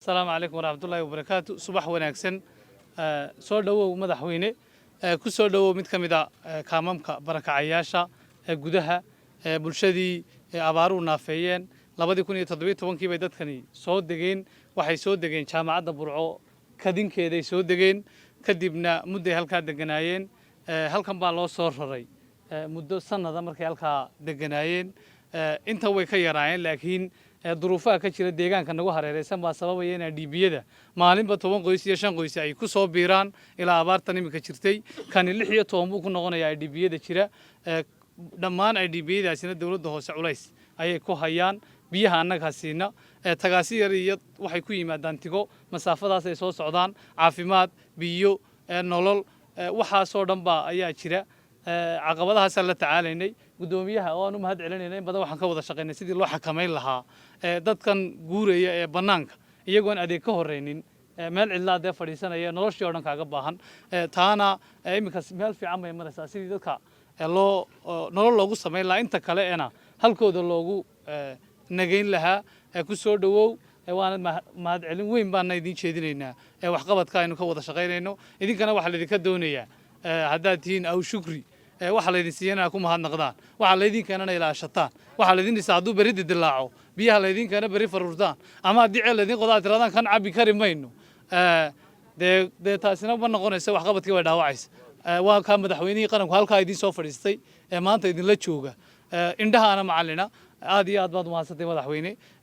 السلام عليكم ورحمة الله وبركاته صباح وناكسن soo dhawow madaxweyne ku soo dhawow mid ka mid ah kaamamka barakacayaasha gudaha bulshadii abaaruhu naafeeyeen 2017 bay dadkani soo degeen waxay soo degeen jaamacadda Burco kadinkeeday soo degeen kadibna muddo halka deganaayeen halkan baa loo soo raray muddo sanada markay halka deganaayeen inta way ka yaraayeen laakiin duruufaha ka jira deegaanka nagu hareeraysan baa sababaya in DByada maalinba 10 qoys iyo 5 qoys ay ku soo biiraan ilaa abaartan imika jirtay kan 16 buu ku noqonayaa DByada jira dhammaan DByadaasina dawladda hoose culays ayay ku hayaan biyaha annaga siina tagaasi yar iyo waxay ku yimaadaan tigo masaafadaas ay soo socdaan caafimaad biyo nolol waxa soo dhanba ayaa jira caqabadahaas la tacaalaynay gudoomiyaha oo aanu mahad celinayna in badan waxaan ka wada shaqeynay sidii loo xakameyn lahaa dadkan guuraya ee banaanka iyagoon adeeg ka horeynin meel cidlaad ee fadhiisanaya noloshii oo dhan kaaga baahan taana imika meel fiican bay maraysaa sidii dadka loo nolol loogu sameyn lahaa inta kale eena halkooda loogu nageyn lahaa ku soo dhawow waana mahad celin weyn baan idin jeedinaynaa waxqabadka aynu ka wada shaqeynayno idinkana waxa la idinka doonayaa haddaad tihiin aw shukri waxa la idin siiyana ku mahadnaqdaan waxa la idin keenana ilaashataan waxa la idin dhisaa hadduu beri dilaaco biyaha la idin keena beri faruurtaan ama haddii ceel la idin qodaa tiradaan kan cabi kari mayno dee taasina ma noqonaysa waxqabadkii way dhaawacaysa waa ka madaxweynihii qaranku halkaa idin soo fadhiistay maanta idinla jooga indhaha ana macallina aad iyo aad baad u mahadsantahay madaxweyne